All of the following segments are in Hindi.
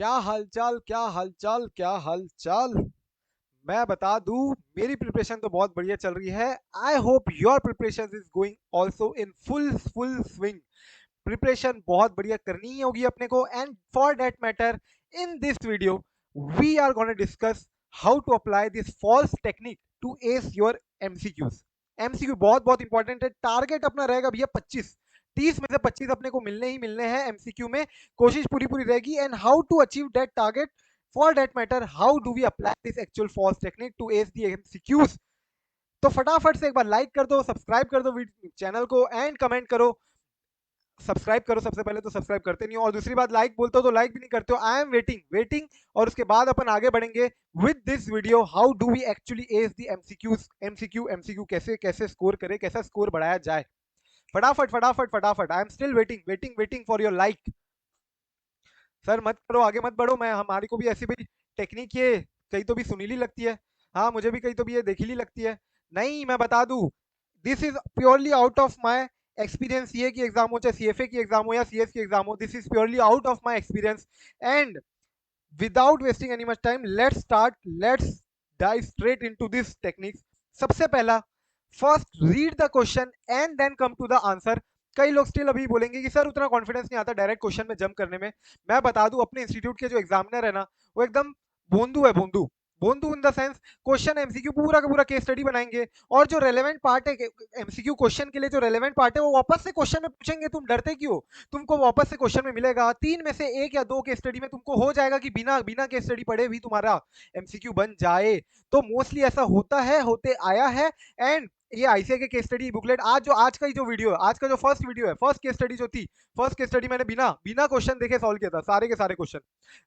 क्या हालचाल, क्या हालचाल, क्या हालचाल। मैं बता दूं, मेरी प्रिपरेशन तो बहुत बढ़िया चल रही है। I hope your preparation is going also in full full swing. Preparation बहुत बढ़िया करनी ही होगी अपने को, and for that matter in this video we are gonna discuss how to apply this falls technique to ace your MCQs. MCQ बहुत बहुत इंपॉर्टेंट है। टारगेट अपना रहेगा भैया 25, 30 में से 25 अपने को मिलने ही मिलने हैं एमसीक्यू में। कोशिश पूरी पूरी रहेगी, and how to achieve that target, for that matter how do we apply this actual falls technique to ace the MCQs. तो फटाफट से एक बार लाइक कर दो, सब्सक्राइब कर दो चैनल को, एंड कमेंट करो। सब्सक्राइब करो, सबसे पहले तो सब्सक्राइब करते नहीं हो, और दूसरी बात लाइक बोलते हो तो लाइक भी नहीं करते हो। I am waiting waiting. और उसके बाद अपन आगे बढ़ेंगे with this video, how do we actually ace the MCQs. MCQ कैसे कैसे स्कोर करे, कैसा स्कोर बढ़ाया जाए। फटाफट फटाफट फटाफट, I am still waiting waiting waiting for your like. Sir मत करो, आगे मत बढ़ो। मैं हमारी को भी ऐसी भी टेक्निक ये कहीं तो भी सुनीली लगती है। हाँ, मुझे भी कहीं तो भी ये देखीली लगती है। नहीं, मैं बता दूं, this is purely out of my experience. ये की एग्जाम हो, चाहे सीएफए की एग्जाम हो या सीएस की एग्जाम हो, this is purely out of my experience. And without wasting any much time, let's start, let's dive straight into this technique. सबसे पहला, first read the question and then come to the answer. कई लोग स्टिल अभी बोलेंगे कि सर उतना कॉन्फिडेंस नहीं आता डायरेक्ट क्वेश्चन में जंप करने में। मैं बता दूं, अपने इंस्टीट्यूट के जो एग्जामिनर है ना, वो एकदम बोंदू है, बोंदू। बोंदू in the sense, question MCQ पूरा का पूरा केस स्टडी बनाएंगे, और जो रेलेवेंट पार्ट है एमसीक्यू क्वेश्चन के लिए, जो रेलेवेंट पार्ट है वो वापस से क्वेश्चन में पूछेंगे। तुम डरते क्यों? तुमको वापस से क्वेश्चन में मिलेगा, तीन में से एक या दो केस स्टडी में तुमको हो जाएगा कि बिना बिना केस स्टडी पढ़े भी तुम्हारा एमसीक्यू बन जाए। तो मोस्टली ऐसा होता है, होते आया है। एंड ये आईसीआई के केस स्टडी बुकलेट, आज का ही जो वीडियो है, आज का जो फर्स्ट वीडियो है, फर्स्ट केस स्टडी जो थी, फर्स्ट केस स्टडी मैंने बिना बिना क्वेश्चन देखे सॉल्व किया था, सारे के सारे क्वेश्चन।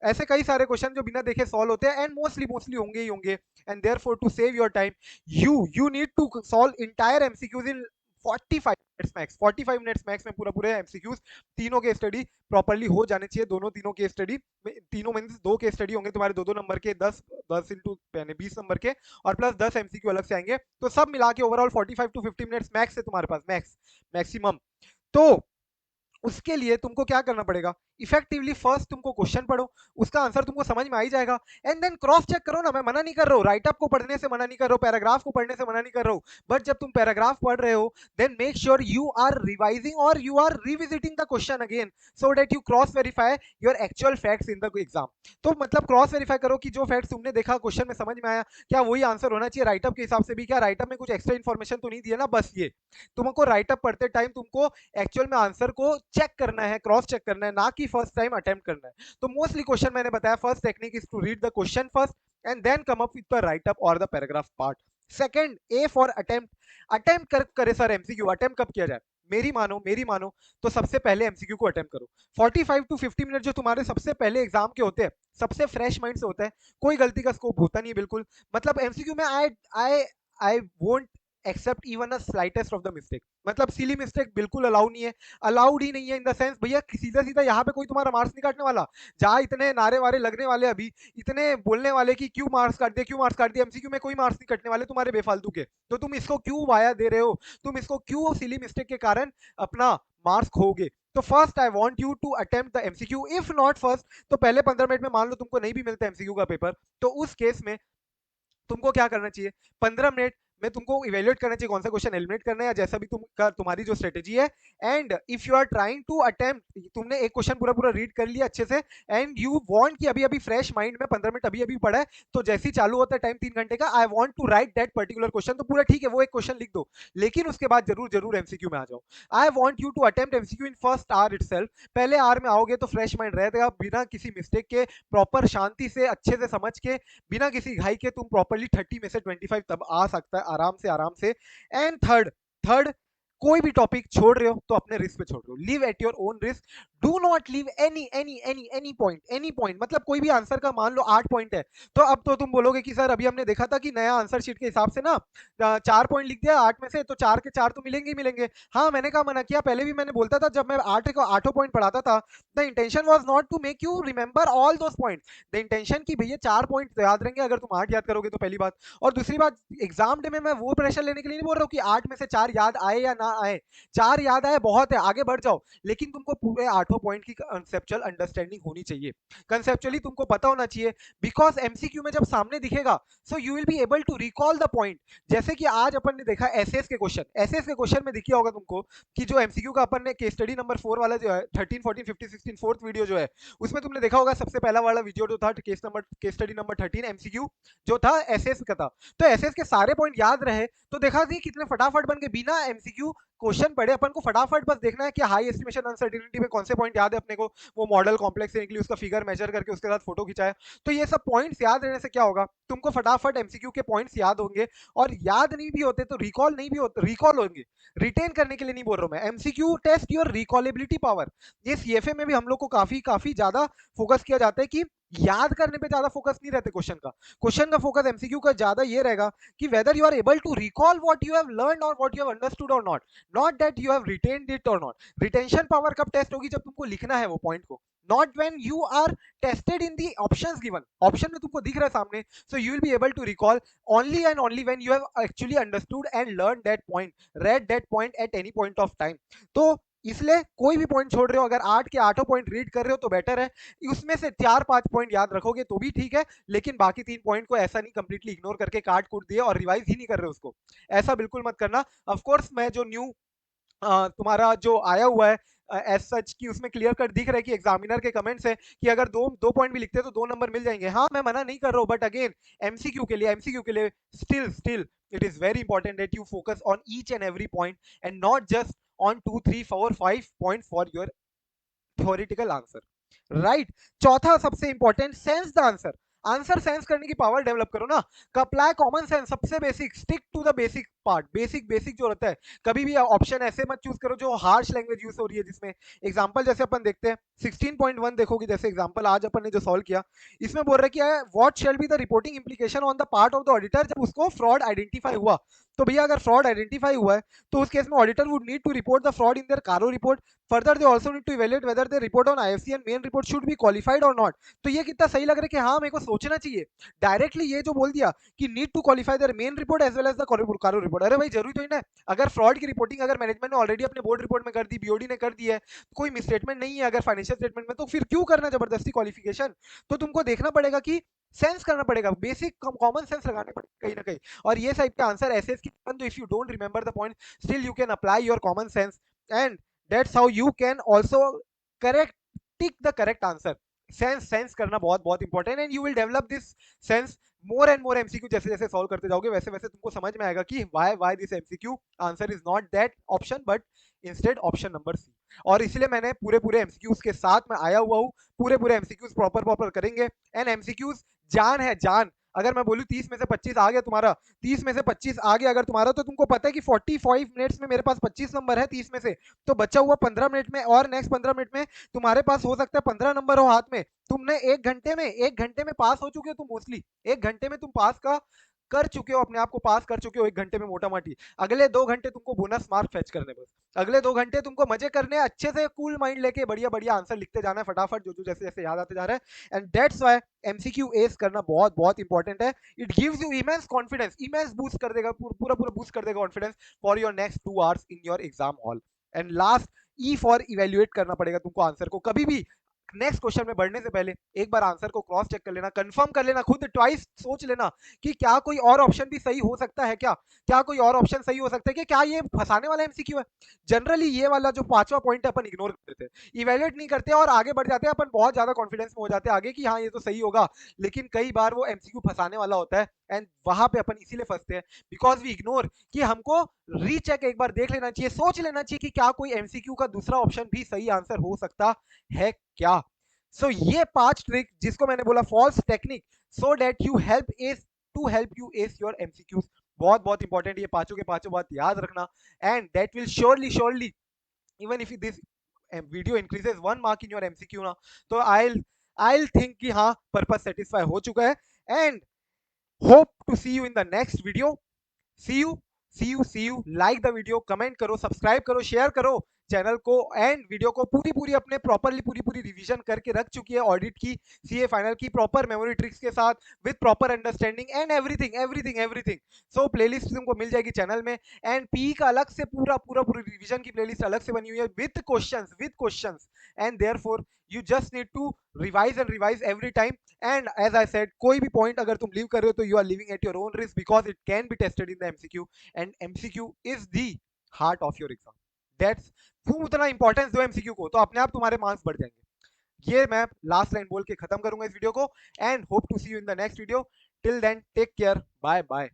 ऐसे कई सारे क्वेश्चन जो बिना देखे सॉल्व होते हैं, एंड मोस्टली मोस्टली होंगे ही होंगे। And therefore to save your time, you need to solve entire MCQs in 45 minutes max. 45 minutes max में पूरा पूरे एमसीक्यूज, तीनों के स्टडी प्रॉपर्ली हो जाने चाहिए। दोनों तीनों के स्टडी, तीनों मींस दो के स्टडी होंगे तुम्हारे, दो दो नंबर के, 10 इंटू 20 नंबर के, और प्लस 10 एमसीक्यू अलग से आएंगे। तो सब मिला के ओवरऑल 45 टू 50 मिनट्स मैक्स है तुम्हारे पास, मैक्स मैक्सिमम। तो उसके लिए तुमको क्या करना पड़ेगा, इफेक्टिवली फर्स्ट तुमको क्वेश्चन पढ़ो, उसका आंसर तुमको समझ में आ ही जाएगा। एंड देन क्रॉस चेक करो ना। मैं मना नहीं कर रहा हूँ, राइटअप को पढ़ने से मना नहीं कर रहा हूँ, पैराग्राफ को पढ़ने से मना नहीं कर रहा हूँ, बट जब तुम पैराग्राफ पढ़ रहे हो, then make sure you are revising और you are revisiting the question again, so that you cross verify your actual facts in the exam. तो मतलब क्रॉस वेरीफाई करो कि जो फैक्ट्स तुमने देखा क्वेश्चन में समझ में आया, क्या वही आंसर होना चाहिए राइटअप के हिसाब से भी, क्या राइटअप में कुछ एक्स्ट्रा इन्फॉर्मेशन तो नहीं दिया ना। बस ये तुमको राइटअप पढ़ते टाइम तुमको एक्चुअल में आंसर को चेक करना है, क्रॉस चेक करना है, ना कि फर्स्ट टाइम अटेम्प्ट करना है। तो मोस्टली क्वेश्चन मैंने बताया, first technique is to read the question first and then come up with the write up और the paragraph part. Second, A for attempt. Attempt करे सर एमसीक्यू, अटेम्प्ट कब किया जाए? मेरी मानो तो सबसे पहले एमसीक्यू को अटेम्प्ट करो। 45 टू 50 मिनट जो तुम्हारे सबसे पहले एग्जाम के होते हैं, सबसे फ्रेश माइंड से होता है, कोई गलती का स्कोप होता नहीं है बिल्कुल। मतलब एमसीक्यू में I won't accept even a slightest of the mistake. मतलब सिली मिस्टेक बिल्कुल अलाउ नहीं है, अलाउड ही नहीं है। इन द सेंस भैया सीधा सीधा यहाँ पे कोई तुम्हारा मार्क्स नहीं काटने वाला। जहाँ इतने नारे वारे लगने वाले, अभी इतने बोलने वाले कि क्यों मार्क्स काट दिया, क्यों मार्क्स काट दिया, एमसीक्यू में कोई मार्क्स नहीं कटने वाले तुम्हारे बेफालतू के। तो तुम इसको क्यों वाया दे रहे हो? तुम इसको क्यों सिली मिस्टेक के कारण अपना मार्क्स खोगे? तो first I want you to attempt the MCQ. If not first, तो पहले 15 मिनट में मान लो तुमको नहीं भी मिलता एमसीक्यू का पेपर, तो उस केस में तुमको क्या करना चाहिए, 15 मिनट में तुमको इवेल्युएट करना चाहिए कौन सा क्वेश्चन एलिमिनेट करना है, या जैसा भी तुम्हारी जो स्ट्रेटेजी है। And if you are trying to attempt, तुमने एक क्वेश्चन पूरा पूरा रीड कर लिया अच्छे से, एंड यू वांट कि अभी अभी फ्रेश माइंड में 15 मिनट अभी अभी पढ़ा है, तो जैसे ही चालू होता है टाइम 3 घंटे का, I want to write that particular question, तो पूरा ठीक है वो एक क्वेश्चन लिख दो, लेकिन उसके बाद जरूर जरूर एमसीक्यू में आ जाओ। I want you to attempt MCQ in first hour itself. पहले आवर में आओगे तो फ्रेश माइंड रहेगा, बिना किसी मिस्टेक के, प्रॉपर शांति से अच्छे से समझ के, बिना किसी घाई के तुम प्रॉपर्ली 30 में से 25 तब आ सकता है आराम से आराम से। एंड थर्ड, थर्ड, कोई भी टॉपिक छोड़ रहे हो तो अपने रिस्क पे छोड़ रहे हो, live at your own risk. Do not leave any point. मतलब कोई भी आंसर का मान लो 8 पॉइंट है, तो अब तो तुम बोलोगे कि सर अभी हमने देखा था कि नया आंसर शीट के हिसाब से ना 4 पॉइंट लिख दिया 8 में से, तो 4 के 4 तो मिलेंगे ही मिलेंगे। हाँ, मैंने कहा मना किया, पहले भी मैंने बोलता था जब मैं 8 को 8 पॉइंट पढ़ाता था, the intention was not to make you remember all those points. The intention की भैया 4 पॉइंट याद रहेंगे अगर तुम 8 याद करोगे तो, पहली बात। और दूसरी बात, एग्जाम डे में मैं वो प्रेशर लेने के लिए नहीं बोल रहा हूँ कि 8 में से 4 याद आए या ना आए, 4 याद आए बहुत है, आगे बढ़ जाओ, लेकिन तुमको पूरे 8 पॉइंट की कंसेप्चुअल अंडरस्टैंडिंग होनी चाहिए, कंसेप्चुअली तुमको पता होना चाहिए, बिकॉज एमसीक्यू में जब सामने दिखेगा so you will be able to recall the point. जैसे कि आज अपन ने देखा एसएस के क्वेश्चन, एसएस के क्वेश्चन में दिखा होगा तुमको कि जो एमसीक्यू का अपन ने केस स्टडी नंबर 4 वाला जो है 13 14 15 16 फोर्थ वीडियो जो है, उसमें तुमने देखा होगा सबसे पहला वाला वीडियो जो था केस स्टडी नंबर 13 एमसीक्यू जो था एसएस का था, तो एसएस के सारे पॉइंट याद रहे तो देखा कि कितने फटाफट बन के बिना एमसीक्यू क्वेश्चन पढ़े अपन को फटाफट बस देखना है कि हाई एस्टिमेशन अनसर्टेनिटी में कौन से पॉइंट याद है अपने को, वो मॉडल कॉम्प्लेक्स से निकली उसका फिगर मेजर करके उसके साथ फोटो खिंचाया, तो ये सब पॉइंट्स याद रहने से क्या होगा, तुमको फटाफट एमसीक्यू के पॉइंट्स याद होंगे, और याद नहीं भी होते तो रिकॉल नहीं भी होते, रिकॉल होंगे, रिटेन करने के लिए नहीं बोल रहा हूं मैं, एमसीक्यू टेस्ट योर रिकॉलेबिलिटी पावर। ये सीएफए में भी हम लोग को काफी काफी ज्यादा फोकस किया जाता है कि याद करने पे ज्यादा फोकस नहीं रहते क्वेश्चन का फोकस एमसीक्यू का ज्यादा ये रहेगा कि whether you are able to recall what you have learned और व्हाट यू हैव अंडरस्टूड और not, not that you have retained it और नॉट। रिटेंशन पावर कब टेस्ट होगी, जब तुमको लिखना है वो पॉइंट को, not when you are tested in the options given, option में तुमको दिख रहा है सामने, so you will be able to recall only and only when you have actually understood and learned that point, read that point at any point of time। तो इसलिए कोई भी पॉइंट छोड़ रहे हो, अगर 8 के 8 पॉइंट रीड कर रहे हो तो बेटर है, उसमें से 4-5 पॉइंट याद रखोगे तो भी ठीक है, लेकिन बाकी 3 पॉइंट को ऐसा नहीं कंप्लीटली इग्नोर करके काट कूट दिए और रिवाइज ही नहीं कर रहे उसको, ऐसा बिल्कुल मत करना। ऑफ कोर्स मैं जो न्यू तुम्हारा जो आया हुआ है एज सच की उसमें क्लियर कट दिख रहा है कि एग्जामिनर के कमेंट्स है कि अगर दो दो पॉइंट भी लिखते हैं तो 2 नंबर मिल जाएंगे, हाँ मैं मना नहीं कर रहा हूँ, बट अगेन एमसीक्यू के लिए still it is very important that you focus on each and every point and not just on 2 3 4 5 points for your theoretical answer, right? चौथा सबसे important, sense the answer, answer sense करने की पावर डेवलप करो ना, अप्लाई कॉमन सेंस, सबसे basic, stick to the basic part, basic जो रहता है, कभी भी ऑप्शन ऐसे मत चूज करो जो हार्श लैंग्वेज यूज हो रही है जिसमें, एग्जांपल जैसे अपन देखते हैं 16.1 देखोगे, जैसे एग्जांपल आज अपन ने जो सॉल्व किया, इसमें बोल रहा है कि what shall be the reporting implication on the part of the auditor, जब उसको फ्रॉड आइडेंटिफाई हुआ, तो भैया अगर फ्रॉड आइडेंटिफाई हुआ है तो उस केस में auditor would need to report the fraud in their CARO report, further they also need to evaluate whether the report on IFC and main report should be qualified और नॉट। तो ये कितना सही लग रहा है कि हाँ मेरे को सोचना चाहिए, डायरेक्टली ये जो बोल दिया कि need to qualify their main report as well as the CARO report, अरे भाई जरूरी तो ही ना, अगर फ्रॉड की रिपोर्टिंग अगर मैनेजमेंट ने ऑलरेडी अपने बोर्ड रिपोर्ट में कर दी, बीओडी ने कर दी है, कोई मिसस्टेटमेंट नहीं है अगर फाइनेंशियल स्टेटमेंट में, तो फिर क्यों करना जबरदस्ती क्वालिफिकेशन, तो तुमको देखना पड़ेगा कि सेंस करना पड़ेगा, बेसिक कॉमन सेंस लगाने पड़ेगा कहीं ना कहीं, और ये टाइप का आंसर ऐसे की, तो if you don't remember the point still you can apply your common sense and that's how you can also correct tick the correct answer. Sense करना बहुत बहुत important, and you will develop this sense more and more MCQ जैसे जैसे सॉल्व करते जाओगे वैसे वैसे तुमको समझ में आएगा कि why this MCQ answer is not that option but instead option number C. और इसलिए मैंने पूरे एमसीक्यूज के साथ में आया हुआ हूँ, पूरे एमसीक्यूज प्रॉपर करेंगे, एंड एमसीक्यूज जान है जान, अगर मैं बोलूं 30 में से 25 आ गया तुम्हारा, 30 में से 25 आ गया अगर तुम्हारा, तो तुमको पता है कि 45 मिनट्स में मेरे पास 25 नंबर है 30 में से, तो बचा हुआ 15 मिनट में और नेक्स्ट 15 मिनट में तुम्हारे पास हो सकता है 15 नंबर हो हाथ में, तुमने एक घंटे में पास हो चुके हो तुम, मोस्टली एक घंटे में तुम पास का कर चुके हो, अपने आप को पास कर चुके हो एक घंटे में मोटा माटी, अगले 2 घंटे तुमको बोनस मार्क फेच करने, बस अगले 2 घंटे तुमको मजे करने, अच्छे से कूल माइंड लेके बढ़िया बढ़िया आंसर लिखते जाना है फटाफट, जो जो जैसे जैसे याद आते जा रहा है, and that's why MCQ S करना बहुत बहुत इंपॉर्टेंट है। It gives you immense confidence, immense boost कर देगा, पूरा बूस्ट कर देगा confidence for your next 2 hours in your exam hall. And last, E for evaluate करना पड़ेगा तुमको आंसर को, कभी भी नेक्स्ट क्वेश्चन में बढ़ने से पहले एक बार आंसर को क्रॉस चेक कर लेना, कंफर्म कर लेना, खुद ट्वाइस सोच लेना कि क्या कोई और ऑप्शन भी सही हो सकता है, क्या कोई और ऑप्शन सही हो सकता है कि क्या ये फंसाने वाला एमसीक्यू है। जनरली ये वाला जो 5वां पॉइंट है अपन इग्नोर कर देते हैं, इवेल्युएट नहीं करते और आगे बढ़ जाते हैं अपन, बहुत ज्यादा कॉन्फिडेंस में हो जाते हैं आगे कि हाँ ये तो सही होगा, लेकिन कई बार वो एमसीक्यू फंसाने वाला होता है, एंड वहां पे अपन इसीलिए फंसते हैं बिकॉज वी इग्नोर, कि हमको रीचेक एक बार देख लेना चाहिए, सोच लेना चाहिए कि क्या कोई एमसीक्यू का दूसरा ऑप्शन भी सही आंसर हो सकता है क्या। सो ये 5 ट्रिक जिसको मैंने बोला falls technique, so that you help ace to help you ace your MCQs, बहुत बहुत इंपॉर्टेंट, ये पांचों के पांचों बात याद रखना, and that will surely even if this video increases 1 mark in your MCQ ना, तो आई थिंक कि हाँ पर्पस सेटिस्फाई हो चुका है, and hope to see you in the next video. See you, like the video, comment करो, सब्सक्राइब करो, शेयर करो, चैनल को एंड वीडियो को पूरी अपने प्रॉपरली पूरी रिवीजन करके रख चुकी है, ऑडिट की, सीए फाइनल की, प्रॉपर मेमोरी ट्रिक्स के साथ, with proper understanding and everything. So playlist तुमको मिल जाएगी चैनल में, एंड पी का अलग से पूरी रिवीजन की प्लेलिस्ट अलग से बनी हुई है with questions and therefore you just need to revise every time. And as I said, कोई भी पॉइंट अगर तुम लीव कर रहे हो तो you are living at your own risk, because it can be tested in the MCQ, and MCQ is the heart of your exam. That's, तुम उतना इंपॉर्टेंस दो एमसीक्यू को तो अपने आप तुम्हारे मार्क्स बढ़ जाएंगे। ये मैं लास्ट लाइन बोल के खत्म करूंगा इस वीडियो को, and hope to see you in the next video. Till then take care, bye bye.